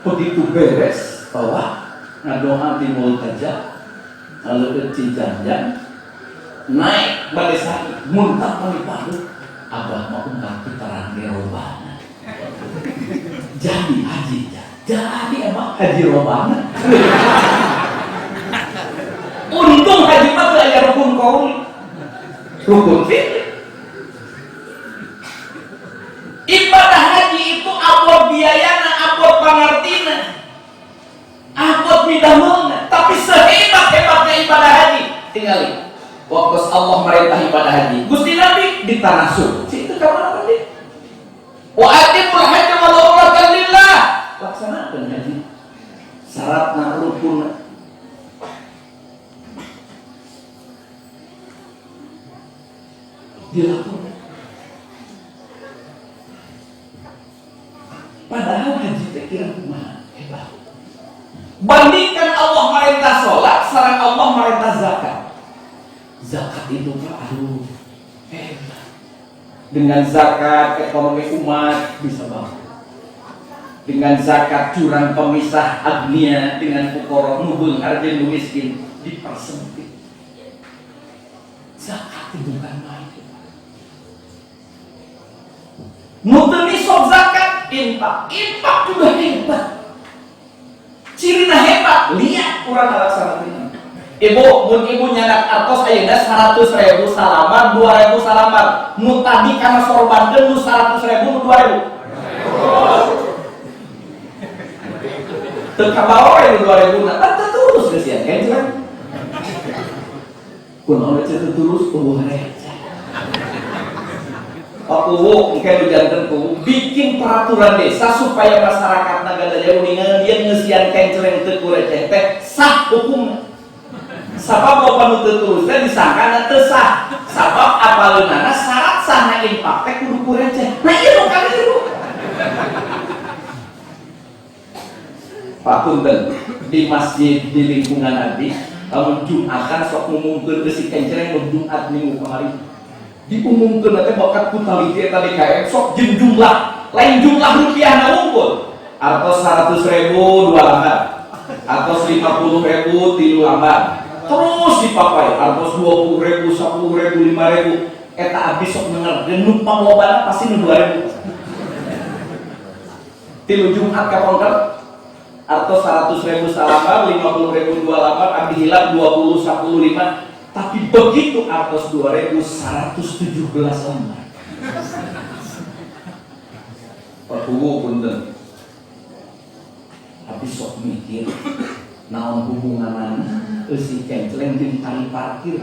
begitu beres bahwa ngadoa di multajah lalu ke Cijanjang naik balesari muntah malipadu abah mau ungkap putaran di robana jadi haji jadi emang haji robana. Untung haji mah teu aya rukun qauli. Rukun fiqh. Ibadah haji itu abot biayana, abot pangartina. Abot midamelna, tapi sehebat-hebatnya ibadah haji tinggali. Waktu Allah merintah ibadah haji. Gusti Nabi di tanah suci. Itu kapan apa dia? Wa atimul hajja wal umrata lillah. Laksanakan haji syaratna rukun dilakukan. Padahal haji teh kira kumaha hebat. Bandingkan Allah merintah sholat sareng Allah merintah zakat. Zakat itu Pak aduh hebat. Dengan zakat ekonomi umat bisa bangun. Dengan zakat jurang pemisah agnia dengan fuqara nuhul arjen miskin dipersempit. Zakat itu bukan main. Mutemi sok zakat infak juga hebat. Ciri cirina hebat, lihat kurang laksanakeun. Ibu, mun ibu nyanak artos ayeuna 100.000 salaman, 2.000 salaman. Nu tadi kana sorbankeun nu 100.000 nu 2.000. Teu kabawa we nu 2.000 na, kan terus geus ya, kan? Kunaon teh terus eueuh receh. Aku mungkin jantan bikin peraturan desa supaya masyarakat Nagadaya uningan dia ngesian kenceleng teu receh teh sah hukum. Sabab bopa nu teu tulus teh disangkana teu sah. Sabab apaleunana syarat sahna infak teh kudu kureceh. Nah ieu nu kaliru. Papunten di masjid di lingkungan Nabi, lamun Jumatan sok ngumumkeun geus kenceleng mun Jumat minggu kamari. Diumumkeun teh bakat kutaliti eta DKM sok jeung jumlah, lain jumlah rupiah na unggul. Artos 100.000 2 lembar. Artos 50.000 3 lembar. Terus dipapai artos 20.000 10.000 5.000 eta abis sok ngengerdeun numpang lobana pasti nu 2.000. Tilu Jumat kapongker artos 100.000 salamar, 50.000 2 lembar, abdi hilang 20 10 5. Tapi begitu artos 2.117 lembar. Perhubu punten. Habis sok mikir naon hubunganana eusi kenceleng jeung tali parkir.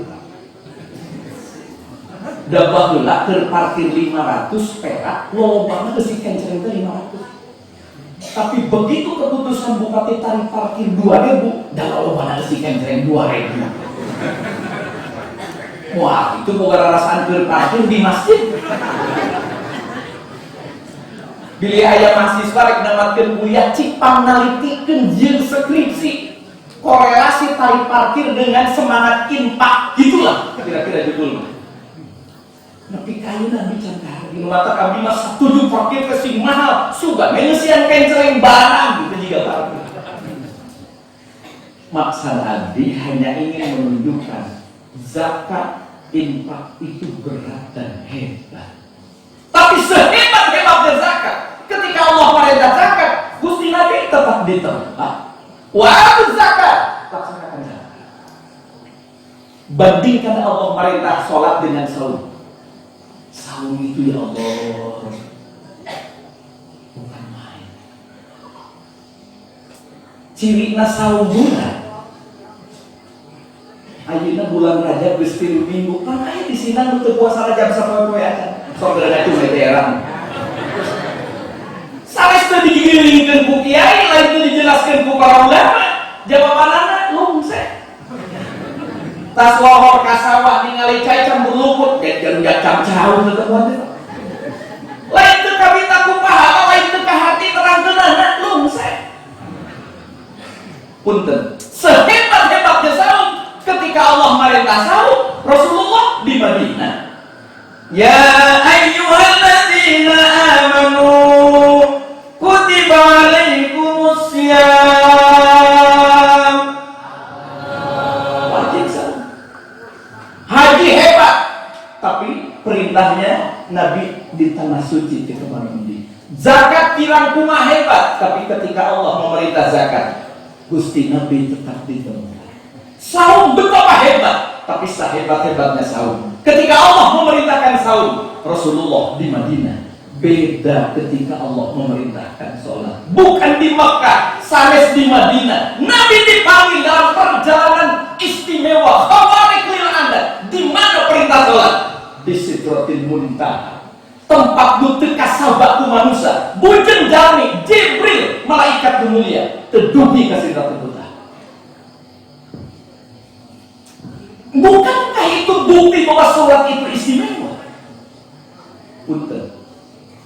Da baheula keur parkir 500 perak, lobana eusi kenceleng teh 500. Tapi begitu keputusan bupati tali parkir 2.000, da lobana eusi kenceleng 2.000. Wah, itu bukan rasaan berparkir di masjid. Bila ayah mahasiswa rek namatkeun kuliah cipang nalitikeun jeung skripsi korelasi tarif parkir dengan semangat infak, gitulah kira-kira judulnya. Nepi kayeuna bicara di mata kami mah setuju parkir ke sing mahal, suga ngeusian kenceleng barang gitu juga parkir. Maksud Adi hanya ingin menunjukkan zakat infak itu berat dan hebat. Tapi sehebat-hebatnya zakat, ketika Allah merintah zakat, Gusti Nabi tetap diterima. Wajib zakat, laksanakan zakat. Bandingkan Allah merintah sholat dengan saum. Saum itu ya Allah bukan main. Cirina saum bulan. Ayeuna bulan Rajab geus 3 minggu, kan aya di Sinang nu teu puasa Rajab sapoe-poe acan. Sok geureuh atuh veteran. Sanes teu digilingkeun ku kiai, lain teu dijelaskeun ku para ulama. Jawabanana lungsek. Tas lohor ka sawah ningali cai campur luput, dan jarujak cam-cau teu teu. Lain teu kabita ku pahala, lain teu ka hati terangkeunana lungsek. Punten, sehebat-hebatnya saum ketika Allah merintah saum, Rasulullah di Madinah. Ya ayyuhalladzina amanu kutiba alaikumus syiyam. Wajib saum. Haji hebat, tapi perintahnya Nabi di tanah suci di tempat ini. Zakat kirang kumaha hebat, tapi ketika Allah memerintah zakat, Gusti Nabi tetap ditemukan. Saum betapa hebat, tapi sehebat-hebatnya saum. Ketika Allah memerintahkan saum, Rasulullah di Madinah. Beda ketika Allah memerintahkan sholat. Bukan di Mekah, sanes di Madinah. Nabi dipanggil dalam perjalanan istimewa. Khabarik lil anda. Di mana perintah sholat? Di Sidratil Muntaha. Tempat nu teu kasabak ku manusia. Bujeng jalmi Jibril, malaikat mulia, tedugi ka Sidratil Muntaha. Bukankah itu bukti bahwa sholat itu istimewa? Punten.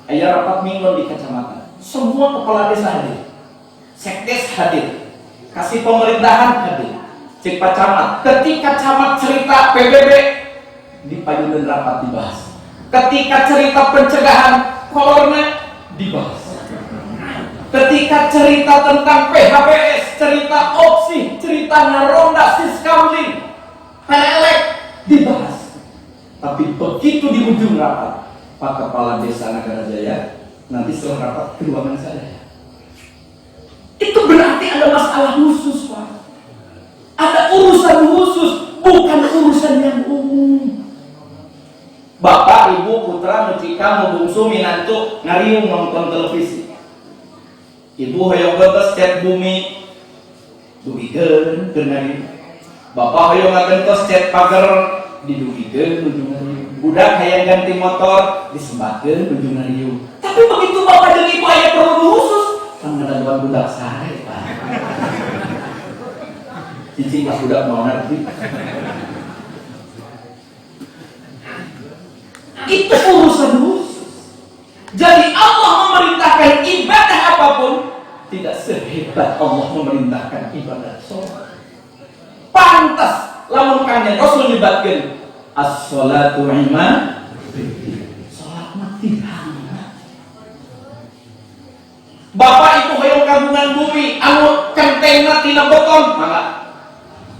Aya rapat minggu di kecamatan. Semua kepala desa hadir. Sekdes hadir. Kasih pemerintahan hadir. Cek Pak Camat. Ketika Camat cerita PBB, di payunan rapat dibahas. Ketika cerita pencegahan corona dibahas. Ketika cerita tentang PHBS, cerita opsi, cerita ngaronda siskauling, pelek dibahas. Tapi begitu di ujung rapat, Pak Kepala Desa Nagarajaya, nanti setelah rapat ke ruangan saya. Itu berarti berarti ada masalah khusus, Pak. Ada urusan khusus, bukan urusan yang umum. Bapak, ibu, putra, mucika, membungsu, minantu, ngariung nonton televisi. Ibu hoyong betes cat bumi, dugikeun kenari. Bapak hoyong ngagentos cat pagar, didugikeun nuju ngariung. Budak hayang ganti motor, disembatkeun nuju ngariung. Tapi begitu bapak jeung ibu aya perlu khusus, kan ngadaguan budak sare, Pak. Cicing pas budak mau ngerti. Itu urusan khusus. Jadi Allah memerintahkan ibadah apapun tidak sehebat Allah memerintahkan ibadah sholat. Pantas lamun kanjeng Rasul nyebatkeun as-sholatu imam, sholat mati hamba. Bapak ibu hoyong kagungan bumi anu kentengna tina beton, mangga.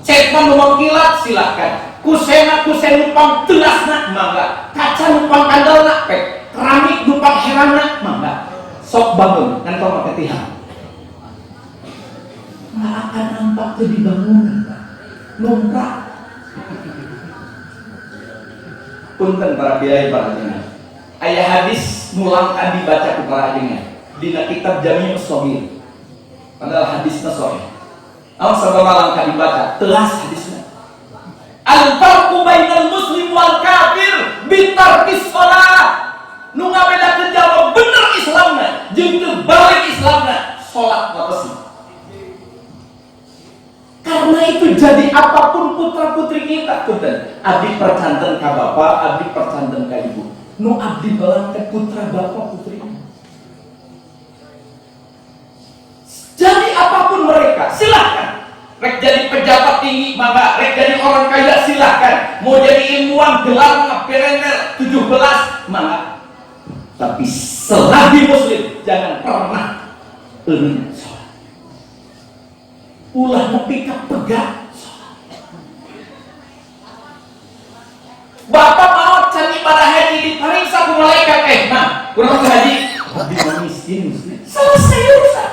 Cetan numang kilat silakan. Kusena kusen numpang telasna mangga. Kaca numpang kandalna pek. Keramik numpang heranna mangga. Sok bangun ngantong make tihang. Nggak akan nampak ke di bangunan, numprak. Punten para biaya para jenengan. Aya hadis mulang kan dibaca ku para jenengan dina kitab Jami' Shaghir. Padahal hadisna sahih. Awas sabaraha langkah dibaca, telas hadisna. Al-farqu bainal muslim wal kafir bitarkis shalah. Nu ngabedakeun jalma bener Islamna jeung teu balik Islamna, salat watesi. Karena itu jadi apapun putra putri kita, punten, abdi percanten ka bapak, abdi percanten ka ibu. Nu abdi balang ke putra bapak putri. Jadi apapun mereka, silahkan. Rek jadi pejabat tinggi, maka rek jadi orang kaya silahkan. Mau jadi ilmuwan gelar ngaperenel 17, maka. Tapi selagi muslim jangan pernah eureun salat. Ulah nepi ka pegah salat. Bapak mau can ibadah haji dipariksa ku malaikat nah, kurang haji. Abdi miskin muslim. Selesai urusan.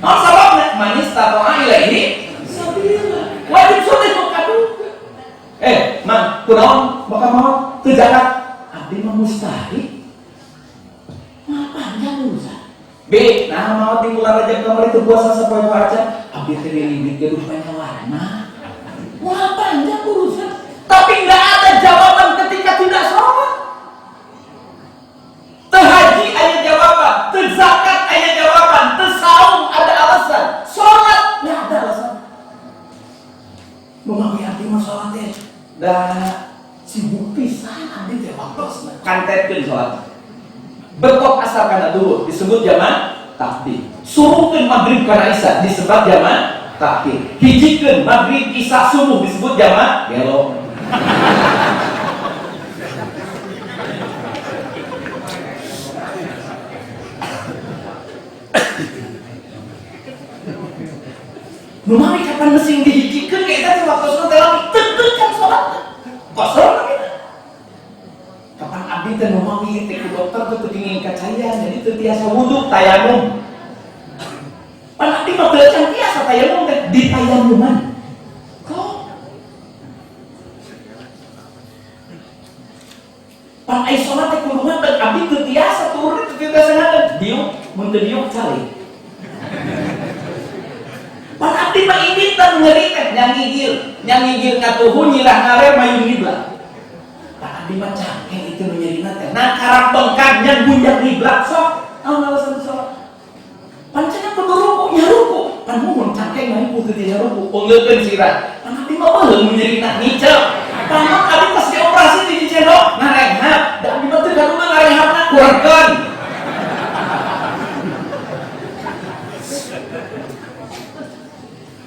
Nah, sababna manis tatoa ilaihi sabila. Wajib sunat mukadu. Man, kunaon maka mau teu zakat. Abdi mah mustahil. Ngapain urusan? B, nah mau tinggal Rajab kamari teu puasa sapoe paca. Abdi teh lilih ke rupanya warna. Ngapain urusan? Tapi enggak ada jawaban ketika tidak sholat. Teu haji aya jawaban, teu zakat aya jawaban, teu saum ada alasan, sholat nggak ada alasan. Mengaku hati mah sholat teh, dah sibuk pisan abdi teh waktosna. Kantetkeun sholat. Bekok asal kana duhur disebut jamaah takdim. Suruhkeun maghrib kana isya disebut jamaah takdim. Hijikeun maghrib isya subuh disebut jamaah gelo. Numami kapan mesin dihijikeun ge eta teh waktosna teh lami teu kan salat. Kosong kita. Kapan abdi teh numami teh ku dokter teu kepingin kacayan jadi teu tiasa wudu tayamum. Pan abdi mah teu can tiasa tayamum teh di tayamuman. Kok pan ai salat teh kudu ngadeg abdi teu tiasa turun teu tiasa ngadeg diuk mun teu diuk cali. Pan abdi mah ini teh ngeri teh nyangigil ngatuhun nyilah ngare mayung ngiblat. Pan abdi mah cangkeng itu nyerina teh. Nah karak bengkak nya gunjang ngiblat sok. Naon alasan salat? Pan cenah kudu ruku nya ruku. Pan mumun cangkeng mah kudu teh ruku. Unggeulkeun sirah. Pan abdi mah beuleung nyerina ngiceu. Pan abdi pas dioperasi di cicendo ngarehat. Da abdi mah teu karunya ngarehatna kurangkeun.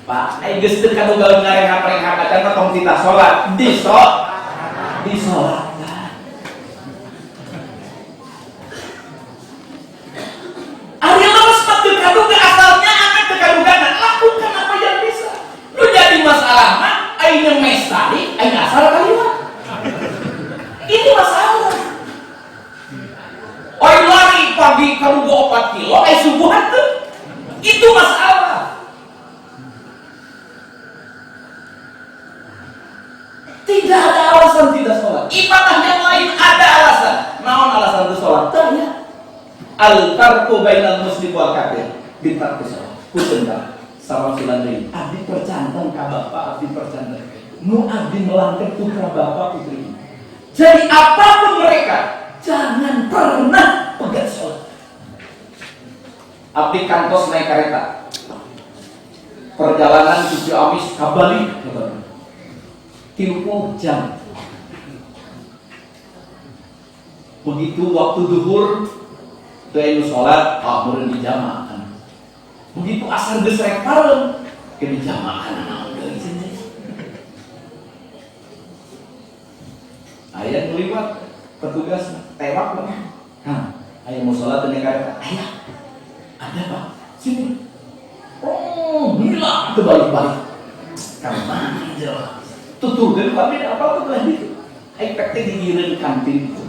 Pak, geus teu kanu gaweun ngarehat-rehat acan mah tong tita salat. Di salat. Ari lawas mah teu kaduga asalnya akan teu kadugana. Lakukan apa yang bisa. Lu jadi masalah mah ayeuna mes tadi, ayeuna asal kaliwat. Itu masalah. Oi lari pagi kamu 4 kilo, subuhan tuh. Itu masalah. Tidak ada alasan tidak sholat. Ibadah yang lain ada alasan. Naon alasan itu sholat? Tanya. Al-tarku bainal muslim wal kafir. Ditarku sholat. Kutendak. Sama sulandri. Abdi percantan ka bapak, abdi percantan. Nu abdi melangkah putra bapak putri. Jadi apapun mereka, jangan pernah pegat sholat. Abdi kantos naik kereta. Perjalanan Suci Amis ke Bali. 30 jam. Begitu waktu duhur teu sholat, meureun dijamaahkan. Begitu asar geus rek parem, ke dijamaahkan naon deui cenah. Aya nu liwat petugas tewak mah. Kang, aya mau sholat teu kareta. Aya. Ada Pak. Sini. Oh, gila, itu balik-balik. Kang mana jawab? Tutur dari kami apa tuh lagi? Efeknya digiring kantin itu.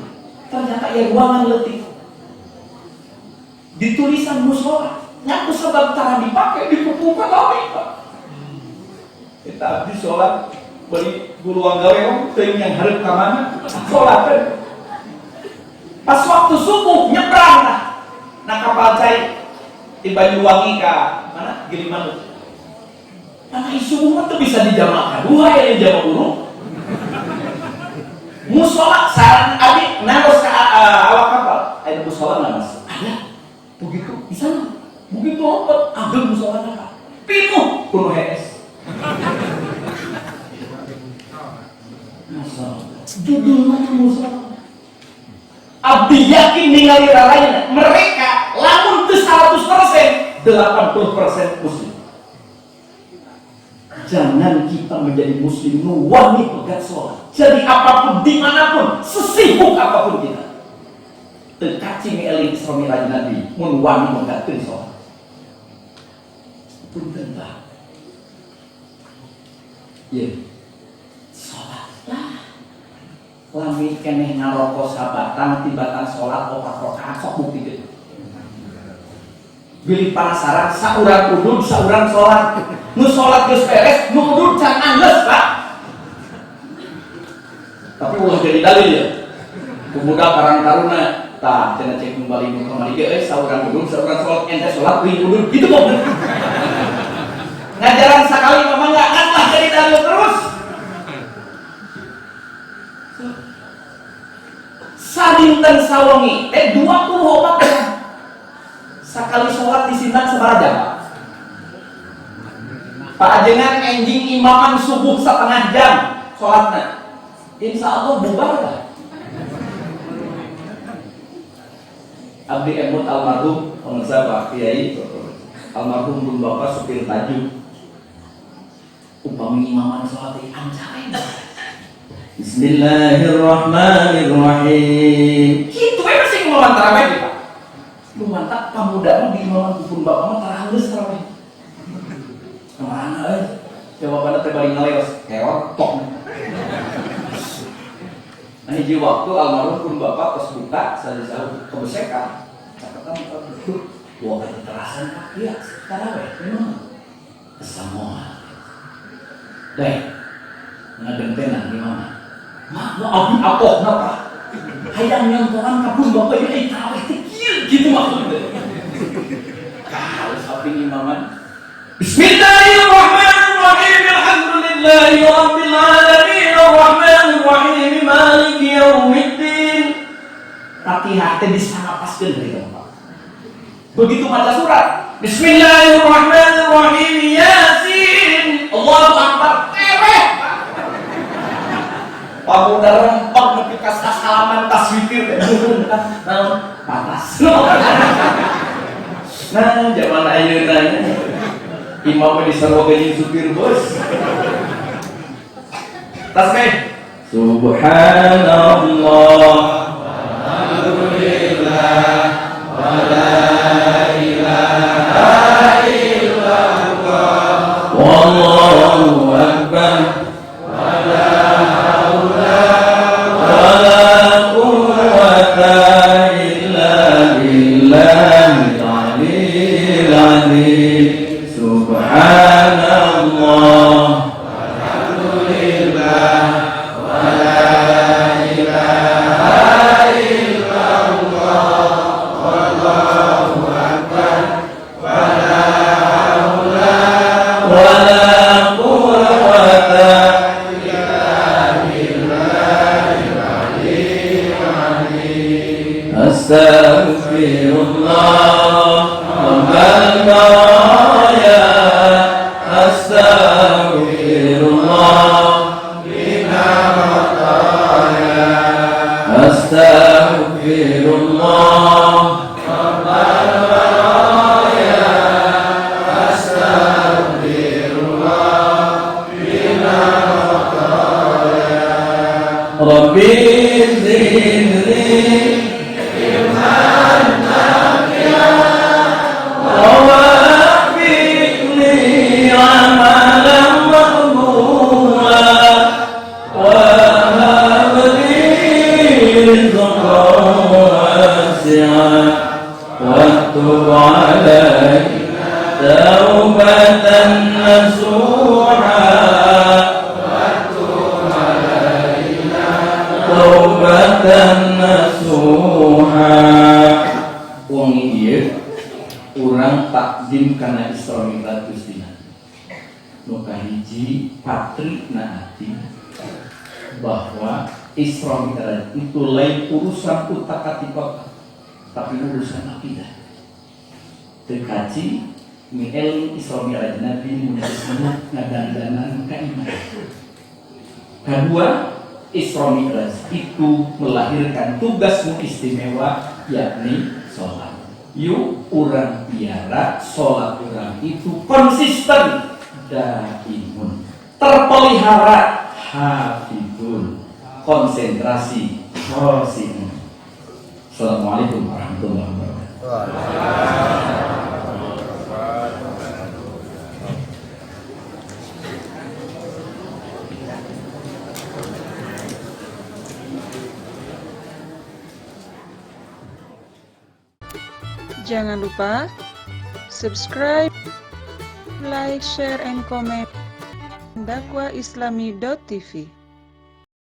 Ternyata ya ruangan letih. Di tulisan musola, nyaku sebab cara dipakai di kupukan lagi Pak. Kita di sholat beli guru anggawe teuing yang hareup ka mana? Sholat kan. Pas waktu subuh nyebrang lah. Nah kapal cai di Banyuwangi ka mana? Gilimanuk. Karena isu umat itu bisa dijamakan. Dua yang jama guru. Musola saran adik naros ke awak kapal. Ada musola nggak mas? Ada. Begitu di sana. Begitu obat. Agak musola nggak? Penuh HS. Masalah. Judul mana musola? Abdi yakin ningali lain. Mereka lamun ke 100%, 80% muslim. Jangan kita menjadi muslim nuwani pegat sholat. Jadi apapun, dimanapun, sesibuk apapun kita, tekacing eling Isra Mi'raj Nabi nuwani pegat sholat. Punten Pak. Ya, sholatlah. Lami keneh ngaroko sabatan, tibatan sholat, opat rokaat, sok bukti gitu. Bilih penasaran, saurang udud, saurang sholat. Nu sholat geus beres, nu udud can anggeus Pak. Tapi ulah jadi dalil ya. Pemuda karang taruna, tah cenah cek kembali nu kamari ge saurang udud, saurang sholat, ente sholat wi udud gitu kok. Ngajaran sakali memang enggak ngatah jadi dalil terus. Sadinten sawengi, 24 sakali sholat disimpan sabaraha jam. Pak ajengan enjing imaman subuh setengah jam sholatnya. Insya Allah bubar lah. Abdi emut almarhum pemirsa Pak Kiai almarhum Bun Bapak supir tajuk. Upami imaman sholat ancain. Bismillahirrahmanirrahim. Kitu we masih imaman tarawih Pak. Lu mantap pamudana di imaman Bun Bapak mah taraweus tarawih. Kemana jawabannya terbalik ngaleos teror tok. Nah hiji waktu almarhum Bun Bapak pas buka saya kebesekan catatan itu wah ada terasan Pak iya tarawih memang kesamuan deh ngadentenan gimana mak mau abdi apohna Pak hayang nyontoran ka Bun Bapak ieu tarawih teh gitu maksudnya kalau sapi imaman Bismillahirrahmanirrahim. Alhamdulillahi rabbil alamin arrahmanir rahim maliki yaumiddin. Fatihah teh disangapaskeun deui Pak. Begitu maca surat Bismillahirrahmanirrahim Yasin. Allahu akbar. Pamuda rempang nepi ka salaman taswitir teh naon patas. Nah, zaman ayeuna imam di sarwaganya supir bos. Tasbih. Subhanallah. Alhamdulillah. Wa la ilaha illallah. Wallahu akbar. Wa la haula wa la quwwata illa billahil aliyyil azim. Subhanallah, alhamdulillah, Astaghfirullah Rabbal baraya Astaghfirullah Astaghfirullah Rabbal baraya Astaghfirullah bina khataya Rabbi zidni ilman nafi'an wa waffiqni amalan maqbulan wa واتب علينا توبة نصوحا توبة نصوحا wong ieu urang takdim kana Isra Mi'raj Gusti nu kahiji patrikna ati bahwa Isra Mi'raj itu lain urusan utak-atik tapi urusan akidah. Terkaji mi'el Isra Mi'raj Nabi mudah-mudahan ngadandanan keimanan. Kedua, Isra Mi'raj itu melahirkan tugasmu istimewa yakni sholat. Yuk urang biara sholat urang itu konsisten daimun, terpelihara hafidun, konsentrasi khosimun. Assalamualaikum warahmatullahi wabarakatuh. Jangan lupa subscribe, like, share, and comment dakwaislami.tv.